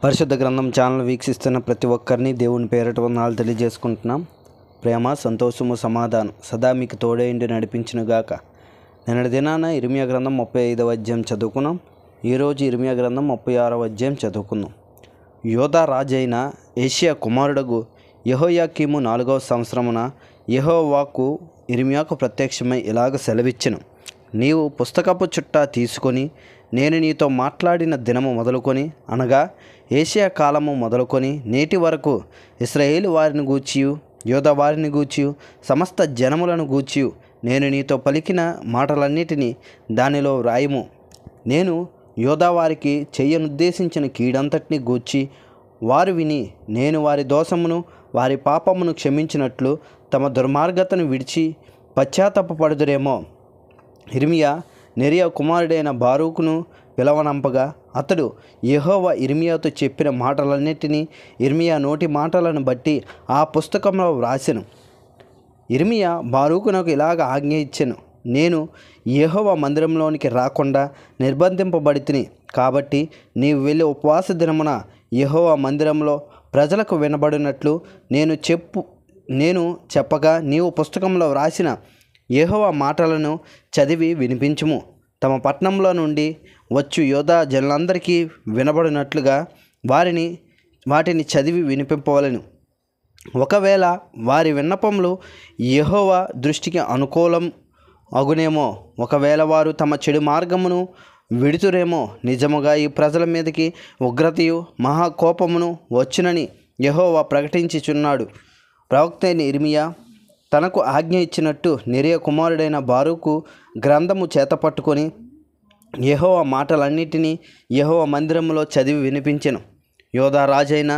పరిశుద్ధ గ్రంథం ఛానల్ వీక్షిస్తున్న ప్రతి ఒక్కరిని దేవుని పేరట వందనాలు తెలియజేసుకుంటున్నాం. ప్రేమ, సంతోషము, సమాధానం సదా మీకు తోడేండి నడిపించునుగాక. నిన్నటి దినాన ఇర్మియా గ్రంథం 35వ అధ్యాయం చదువుకున్నాం. ఈరోజు ఇర్మియా గ్రంథం 36వ అధ్యాయం చదువుకుందాం. యోధా రాజైన యోషీయా కుమారుడగు యెహోయాకీము 4వ సంవత్సరమున యెహోవా వాక్కు ఇర్మియాకు ప్రత్యక్షమై ఇలాగ సెలవిచ్చెను. నీవు పుస్తకపు చుట్ట తీసుకొని నేను నీతో మాట్లాడిన దినము మొదలుకొని, అనగా యోషీయా కాలము మొదలుకొని నేటి వరకు ఇశ్రాయేలు వారిని గూర్చియు యోధా వారిని గూర్చియు సమస్త జనములను గూర్చియు నేను నీతో పలికిన మాటలన్నిటినీ దానిలో వ్రాయుము. నేను యోధా వారికి చెయ్యనుద్దేశించిన కీడంతటిని గూర్చి వారు విని, నేను వారి దోషమును వారి పాపమును క్షమించినట్లు తమ దుర్మార్గతను విడిచి పశ్చాత్తాపపడుదురేమో. ఇర్మియా నెరియా కుమారుడైన బారూకును పిలవనంపగా అతడు యెహోవా ఇర్మియాతో చెప్పిన మాటలన్నిటినీ ఇర్మియా నోటి మాటలను బట్టి ఆ పుస్తకంలో వ్రాసెను. ఇర్మియా బారూకునకు ఇలాగ ఆజ్ఞ ఇచ్చెను. నేను యెహోవా మందిరంలోనికి రాకుండా నిర్బంధింపబడితిని కాబట్టి నీవు వెళ్ళి ఉపవాస దినమున యెహోవా మందిరంలో ప్రజలకు వినబడినట్లు నేను చెప్పగా నీవు పుస్తకంలో వ్రాసిన యెహోవా మాటలను చదివి వినిపించుము. తమ పట్టణంలో నుండి వచ్చు యోధా జనులందరికీ వినబడినట్లుగా వాటిని చదివి వినిపింపవలెను. ఒకవేళ వారి విన్నపములు యెహోవా దృష్టికి అనుకూలం అగునేమో, ఒకవేళ వారు తమ చెడు మార్గమును విడుతురేమో, నిజముగా ఈ ప్రజల మీదకి ఉగ్రతయు మహాకోపమును వచ్చునని యెహోవా ప్రకటించుచున్నాడు. ప్రవక్త అయిన ఇర్మియా తనకు ఆజ్ఞ ఇచ్చినట్టు నెరియా కుమారుడైన బారూకు గ్రంథము చేతపట్టుకొని యెహోవా మాటలన్నిటినీ యెహోవా మందిరములో చదివి వినిపించెను. యోధా రాజైన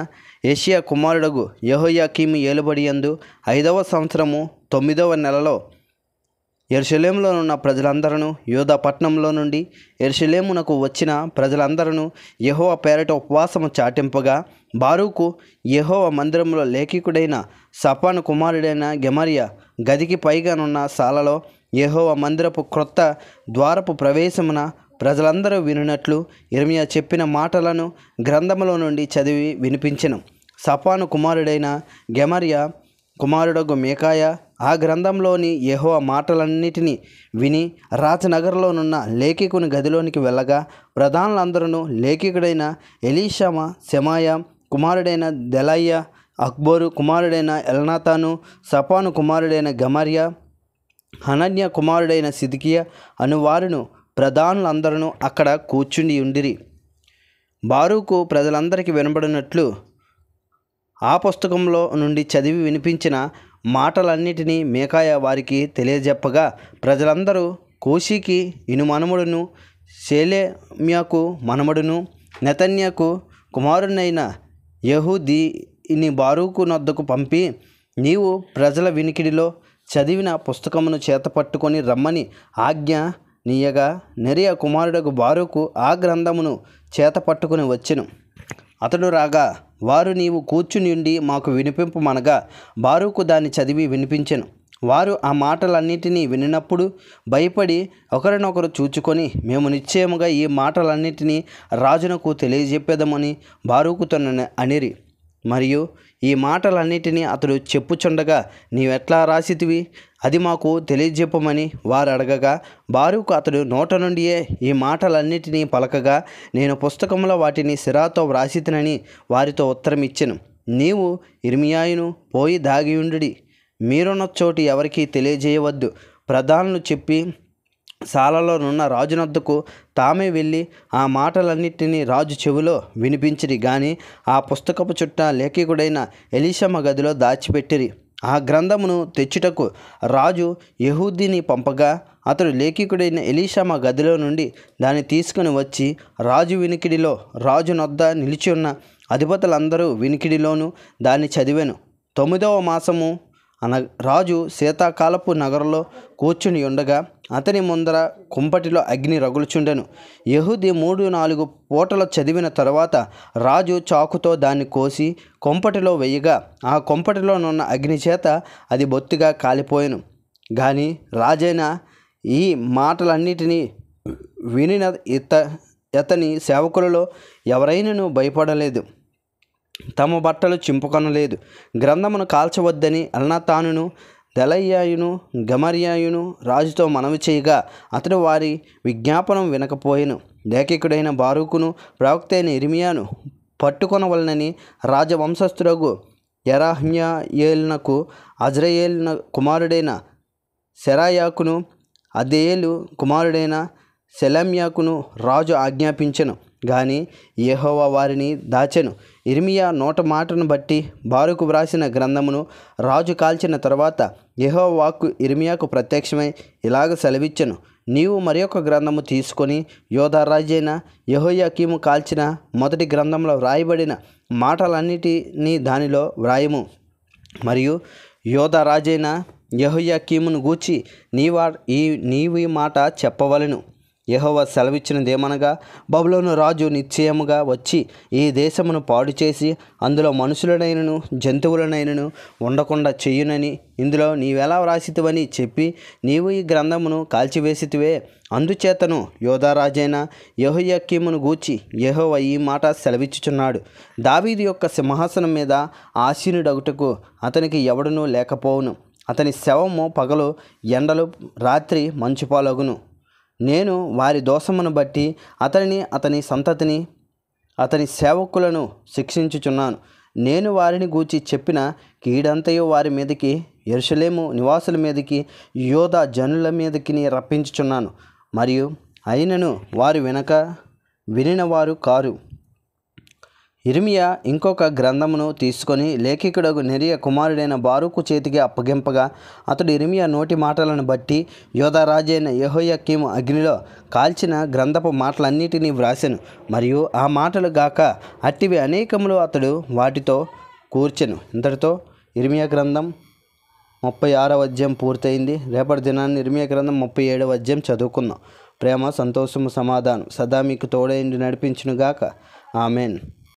యోషీయా కుమారుడగు యెహోయాకీము ఏలుబడియందు 5వ సంవత్సరము 9వ నెలలో యెరూషలేములో ఉన్న ప్రజలందరూ యోధా పట్టణంలో నుండి యెరూషలేమునకు వచ్చిన ప్రజలందరూ యెహోవా పేరట ఉపవాసము చాటింపగా, బారూకు యెహోవా మందిరంలో లేఖికుడైన షాఫాను కుమారుడైన గెమర్యా గదికి పైగానున్న సాలలో యెహోవా మందిరపు క్రొత్త ద్వారపు ప్రవేశమున ప్రజలందరూ వినున్నట్లు ఇర్మియా చెప్పిన మాటలను గ్రంథములో నుండి చదివి వినిపించెను. షాఫాను కుమారుడైన గెమర్యా కుమారుడగు మీకాయా ఆ గ్రంథంలోని యెహోవా మాటలన్నిటినీ విని రాజనగర్లోనున్న లేఖికుని గదిలోనికి వెళ్ళగా, ప్రధానులందరూ లేఖికుడైన ఎలీషామా, షెమాయా కుమారుడైన దెలాయ్యా, అక్బోరు కుమారుడైన ఎల్నాతాను, షాఫాను కుమారుడైన గెమర్యా, హనన్యా కుమారుడైన సిద్కియా అనువారును ప్రధానులందరూ అక్కడ కూర్చుండి ఉండిరి. బారూకు ప్రజలందరికీ వినబడినట్లు ఆ పుస్తకంలో నుండి చదివి వినిపించిన మాటలన్నిటినీ మీకాయా వారికి తెలియజెప్పగా, ప్రజలందరూ కూషీకి ఇనుమనుమడును, షేలెమ్యాకు మనమడును, నెతన్యాకు కుమారునైన యెహూదిని బారూకు నొద్దకు పంపి, నీవు ప్రజల వినికిడిలో చదివిన పుస్తకమును చేతపట్టుకొని రమ్మని ఆజ్ఞ నీయగా, నెరియా కుమారుడకు బారూకు ఆ గ్రంథమును చేతపట్టుకుని వచ్చెను. అతడు రాగా వారు నీవు కూర్చుని ఉండి మాకు వినిపింపమనగా బారూకు దాన్ని చదివి వినిపించెను. వారు ఆ మాటలన్నిటినీ వినినప్పుడు భయపడి ఒకరినొకరు చూచుకొని, మేము నిశ్చయముగా ఈ మాటలన్నిటినీ రాజునకు తెలియజెప్పేదమని బారూకుతో అనిరి. మరియు ఈ మాటలన్నిటినీ అతడు చెప్పుచుండగా, నీవెట్లా రాసితివి, అది మాకు తెలియజెప్పమని వారు అడగగా, బారూకు అతడు నోట నుండియే ఈ మాటలన్నిటినీ పలకగా, నేను పుస్తకంలో వాటిని సిరాతో వ్రాసితినని వారితో ఉత్తరం ఇచ్చెను. నీవు ఇర్మియాయును పోయి దాగియుండుడి, మీరున్న చోటు ఎవరికీ తెలియజేయవద్దు. ప్రధానులు చెప్పి సాలలోనున్న రాజునొద్దకు తామే వెళ్ళి ఆ మాటలన్నిటినీ రాజు చెవిలో వినిపించిరి. గాని ఆ పుస్తకపు చుట్ట లేఖికుడైన ఎలీషామా గదిలో దాచిపెట్టిరి. ఆ గ్రంథమును తెచ్చుటకు రాజు యెహూదిని పంపగా, అతడు లేఖికుడైన ఎలీషామా గదిలో నుండి దాన్ని తీసుకుని వచ్చి రాజు వినికిడిలో రాజునొద్ద నిలిచి ఉన్న అధిపతులందరూ వినికిడిలోనూ దాన్ని చదివెను. 9వ మాసము రాజు శీతాకాలపు నగరంలో కూర్చుని ఉండగా అతని ముందర కుంపటిలో అగ్ని రగులుచుండెను. యెహూది 3-4 పూటలు చదివిన తరువాత రాజు చాకుతో దాన్ని కోసి కుంపటిలో వేయగా ఆ కుంపటిలోనున్న అగ్ని చేత అది బొత్తిగా కాలిపోయెను. గాని రాజైన ఈ మాటలన్నిటినీ వినిన అతని సేవకులలో ఎవరైనాను భయపడలేదు, తమ బట్టలు చింపుకొనలేదు. గ్రంథమును కాల్చవద్దని ఎల్నాతానును దెలయ్యాయును గమర్యాయును రాజుతో మనవి చేయగా అతడు వారి విజ్ఞాపనం వినకపోయెను. లేఖికుడైన బారూకును ప్రవక్త అయిన ఇర్మియాను పట్టుకొనవలనని రాజవంశస్థుడగు యెరహ్మెయేలునకు అజ్రయేలు కుమారుడైన సెరాయాకును అదేయేలు కుమారుడైన షెలెమ్యాకును రాజు ఆజ్ఞాపించెను. గాని యెహోవా వారిని దాచెను. ఇర్మియా నోట మాటను బట్టి బారూకు వ్రాసిన గ్రంథమును రాజు కాల్చిన తరువాత యెహోవా వాక్కు ఇర్మియాకు ప్రత్యక్షమై ఇలాగ సెలవిచ్చెను. నీవు మరి ఒక గ్రంథము తీసుకొని యోధా రాజైన యెహోయాకీము కాల్చిన మొదటి గ్రంథంలో వ్రాయబడిన మాటలన్నిటినీ దానిలో వ్రాయము. మరియు యోధా రాజైన యెహోయాకీమును గూర్చి నీవు ఈ మాట చెప్పవలెను. యెహోవా సెలవిచ్చినదేమనగా, బబులోను రాజు నిశ్చయముగా వచ్చి ఈ దేశమును పాడు చేసి అందులో మనుషులనైనను జంతువులనైనను ఉండకుండా చెయ్యునని ఇందులో నీవెలా వ్రాసితివని చెప్పి నీవు ఈ గ్రంథమును కాల్చివేసితివే. అందుచేతను యోధా రాజైన యెహోయాకీమును గూర్చి యెహోవా ఈ మాట సెలవిచ్చుచున్నాడు. దావీదు యొక్క సింహాసనం మీద ఆసీనుడగుటకు అతనికి ఎవడునూ లేకపోవును. అతని శవము పగలు ఎండలు, రాత్రి మంచుపాలగును. నేను వారి దోషమును బట్టి అతనిని, అతని సంతతిని, అతని సేవకులను శిక్షించుచున్నాను. నేను వారిని గూర్చి చెప్పిన కీడంతయు వారి మీదకి, యెరూషలేము నివాసుల మీదకి, యూదా జనుల మీదకి రప్పించుచున్నాను. మరియు అయినను వారు వినినవారు కారు. ఇర్మియా ఇంకొక గ్రంథమును తీసుకొని లేఖికుడగు నెరియా కుమారుడైన బారూకు చేతికి అప్పగింపగా అతడు ఇర్మియా నోటి మాటలను బట్టి యోధా రాజైన యెహోయాకీము అగ్నిలో కాల్చిన గ్రంథపు మాటలన్నిటినీ వ్రాసెను. మరియు ఆ మాటలు గాక అట్టివి అనేకములు అతడు వాటితో కూర్చెను. ఇంతటితో ఇర్మియా గ్రంథం 36వ అధ్యాయం పూర్తయింది. రేపటి దినాన్ని ఇర్మియా గ్రంథం 37వ అధ్యాయం చదువుకుందాం. ప్రేమ, సంతోషము, సమాధానం సదా మీకు తోడైండి నడిపించునుగాక. ఆమెన్.